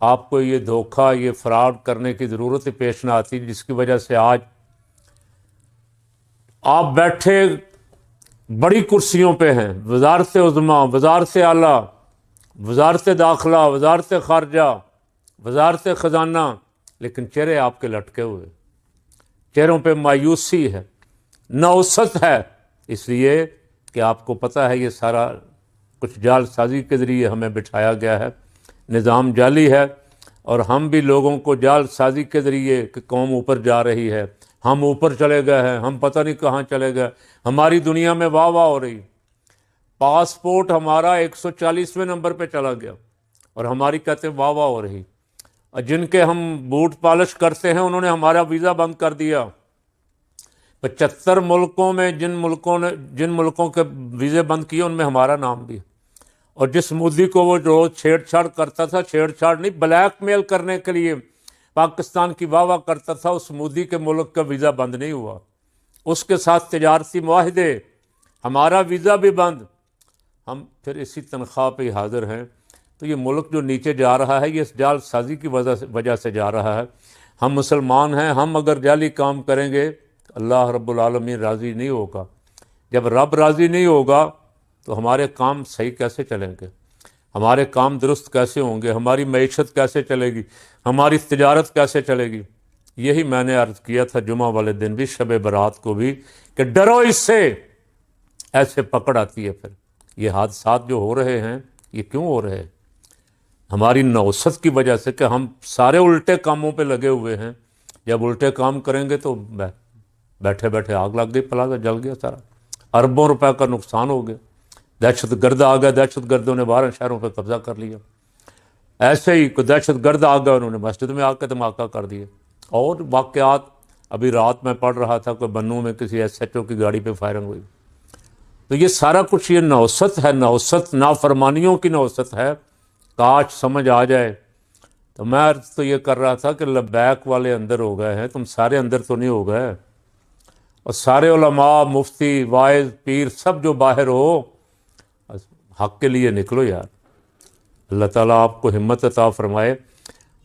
آپ کو یہ دھوکہ، یہ فراڈ کرنے کی ضرورت پیش نہ آتی، جس کی وجہ سے آج آپ بیٹھے بڑی کرسیوں پہ ہیں، وزارت عظمیٰ، وزارت اعلیٰ، وزارت داخلہ، وزارت خارجہ، وزارت خزانہ، لیکن چہرے آپ کے لٹکے ہوئے، چہروں پہ مایوسی ہے، نوست ہے، اس لیے کہ آپ کو پتہ ہے یہ سارا کچھ جال سازی کے ذریعے ہمیں بٹھایا گیا ہے، نظام جعلی ہے، اور ہم بھی لوگوں کو جال سازی کے ذریعے کہ قوم اوپر جا رہی ہے، ہم اوپر چلے گئے ہیں، ہم پتہ نہیں کہاں چلے گئے، ہماری دنیا میں واہ واہ ہو رہی، پاسپورٹ ہمارا 140ویں نمبر پہ چلا گیا اور ہماری کہتے ہیں واہ واہ ہو رہی، اور جن کے ہم بوٹ پالش کرتے ہیں انہوں نے ہمارا ویزا بند کر دیا۔ 75 ملکوں میں جن ملکوں کے ویزے بند کیے ان میں ہمارا نام بھی ہے، اور جس مودی کو وہ روز چھیڑ چھاڑ کرتا تھا، چھیڑ چھاڑ نہیں، بلیک میل کرنے کے لیے پاکستان کی واہ واہ کرتا تھا، اس مودی کے ملک کا ویزا بند نہیں ہوا، اس کے ساتھ تجارتی معاہدے، ہمارا ویزا بھی بند، ہم پھر اسی تنخواہ پہ حاضر ہیں۔ تو یہ ملک جو نیچے جا رہا ہے یہ اس جال سازی کی وجہ سے جا رہا ہے۔ ہم مسلمان ہیں، ہم اگر جعلی کام کریں گے اللہ رب العالمین راضی نہیں ہوگا، جب رب راضی نہیں ہوگا تو ہمارے کام صحیح کیسے چلیں گے، ہمارے کام درست کیسے ہوں گے، ہماری معیشت کیسے چلے گی، ہماری تجارت کیسے چلے گی۔ یہی میں نے عرض کیا تھا جمعہ والے دن بھی، شب برات کو بھی، کہ ڈرو اس سے، ایسے پکڑ آتی ہے۔ پھر یہ حادثات جو ہو رہے ہیں یہ کیوں ہو رہے ہیں؟ ہماری نوست کی وجہ سے، کہ ہم سارے الٹے کاموں پہ لگے ہوئے ہیں۔ جب الٹے کام کریں گے تو بیٹھے بیٹھے آگ لگ گئی، پلازہ جل گیا سارا، اربوں روپے کا نقصان ہو گیا، دہشت گرد آ گیا، دہشت گردوں نے 12 شہروں پہ قبضہ کر لیا، ایسے ہی کوئی دہشت گرد آ گیا، انہوں نے مسجد میں آ کے دھماکہ کر دیا، اور واقعات ابھی رات میں پڑھ رہا تھا، کوئی بنوں میں کسی SHO کی گاڑی پہ فائرنگ ہوئی۔ تو یہ سارا کچھ یہ نوست ہے، نوست نافرمانیوں کی نوست ہے، کاش سمجھ آ جائے۔ تو میں عرض تو یہ کر رہا تھا کہ لبیک والے اندر ہو گئے ہیں، تم سارے اندر تو نہیں ہو گئے، اور سارے علماء، مفتی، واعظ، پیر، سب جو باہر ہو، حق کے لیے نکلو یار۔ اللہ تعالیٰ آپ کو ہمت عطا فرمائے۔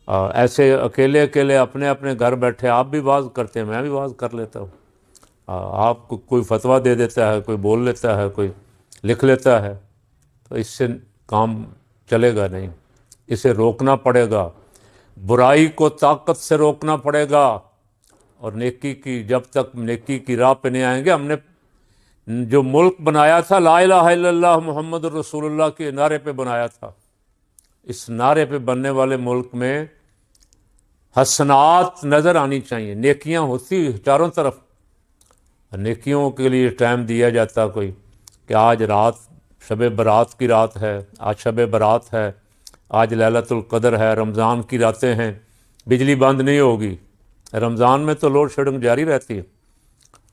ایسے اکیلے اکیلے اپنے اپنے گھر بیٹھے آپ بھی واز کرتے ہیں، میں بھی واز کر لیتا ہوں، آپ کو کوئی فتویٰ دے دیتا ہے، کوئی بول لیتا ہے، کوئی لکھ لیتا ہے، تو اس سے کام چلے گا نہیں، اسے روکنا پڑے گا، برائی کو طاقت سے روکنا پڑے گا، اور نیکی کی، جب تک نیکی کی راہ پہ نہیں آئیں گے۔ ہم نے جو ملک بنایا تھا لا الہ الا اللہ محمد الرسول اللہ کے نعرے پہ بنایا تھا، اس نعرے پہ بننے والے ملک میں حسنات نظر آنی چاہیے، نیکیاں ہوتی چاروں طرف، نیکیوں کے لیے ٹائم دیا جاتا کوئی، کہ آج رات شب برات کی رات ہے، آج شب برات ہے، آج لیلۃ القدر ہے، رمضان کی راتیں ہیں، بجلی بند نہیں ہوگی۔ رمضان میں تو لوڈ شیڈنگ جاری رہتی ہے،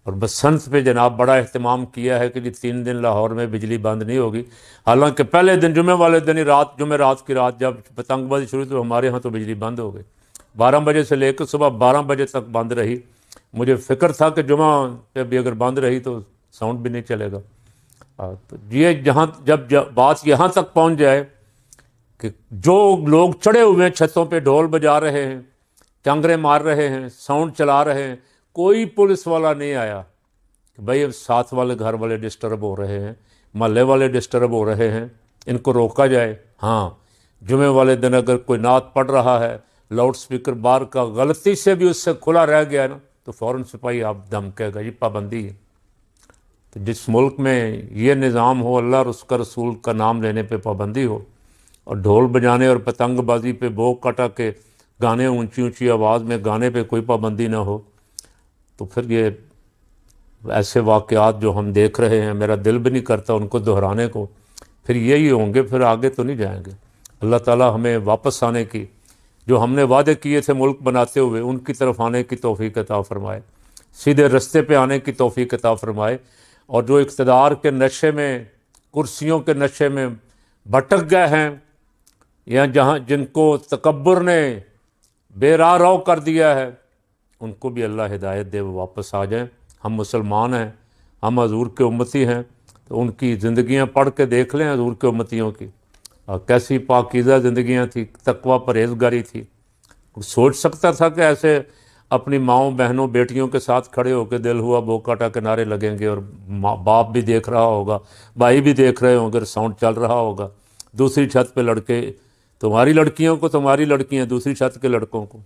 اور بسنت پہ جناب بڑا اہتمام کیا ہے کہ جی 3 دن لاہور میں بجلی بند نہیں ہوگی، حالانکہ پہلے دن جمعے والے دن ہی جمعہ رات کی رات جب پتنگ بازی شروع تو ہمارے ہاں تو بجلی بند ہو گئی، 12 بجے سے لے کر صبح 12 بجے تک بند رہی۔ مجھے فکر تھا کہ جمعہ پہ بھی اگر بند رہی تو ساؤنڈ بھی نہیں چلے گا۔ تو یہ جب بات یہاں تک پہنچ جائے کہ جو لوگ چڑھے ہوئے ہیں چھتوں پہ، ڈھول بجا رہے ہیں، چنگرے مار رہے ہیں، ساؤنڈ چلا رہے ہیں، کوئی پولیس والا نہیں آیا کہ بھائی اب ساتھ والے گھر والے ڈسٹرب ہو رہے ہیں، محلے والے ڈسٹرب ہو رہے ہیں، ان کو روکا جائے۔ ہاں، جمعے والے دن اگر کوئی نعت پڑھ رہا ہے، لاؤڈ سپیکر بار کا غلطی سے بھی اس سے کھلا رہ گیا نا، تو فوراً سپاہی آپ دھمکے گا، یہ پابندی ہے۔ تو جس ملک میں یہ نظام ہو، اللہ اور اس کا رسول کا نام لینے پہ پابندی ہو، اور ڈھول بجانے اور پتنگ بازی پہ بو کٹا کے گانے اونچی اونچی آواز میں گانے پہ کوئی پابندی نہ ہو، تو پھر یہ ایسے واقعات جو ہم دیکھ رہے ہیں، میرا دل بھی نہیں کرتا ان کو دہرانے کو، پھر یہی ہوں گے، پھر آگے تو نہیں جائیں گے۔ اللہ تعالیٰ ہمیں واپس آنے کی، جو ہم نے وعدے کیے تھے ملک بناتے ہوئے، ان کی طرف آنے کی توفیق عطا فرمائے، سیدھے رستے پہ آنے کی توفیق عطا فرمائے، اور جو اقتدار کے نشے میں، کرسیوں کے نشے میں بھٹک گئے ہیں، یا جن کو تکبر نے بے راہ رو کر دیا ہے، ان کو بھی اللہ ہدایت دے، وہ واپس آ جائیں۔ ہم مسلمان ہیں، ہم حضور کے امتی ہیں، تو ان کی زندگیاں پڑھ کے دیکھ لیں حضور کے امتیوں کی، کیسی پاکیزہ زندگیاں تھیں، تقوی پرہیزگاری تھی۔ سوچ سکتا تھا کہ ایسے اپنی ماؤں بہنوں بیٹیوں کے ساتھ کھڑے ہو کے دل ہوا بوکاٹا کے نعرے لگیں گے، اور باپ بھی دیکھ رہا ہوگا، بھائی بھی دیکھ رہے ہوں گے، ساؤنڈ چل رہا ہوگا، دوسری چھت پہ لڑکے، تمہاری لڑکیوں کو تمہاری لڑکیاں، دوسری چھت کے لڑکوں کو،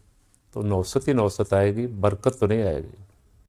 تو نوست ہی نوست آئے گی، برکت تو نہیں آئے گی۔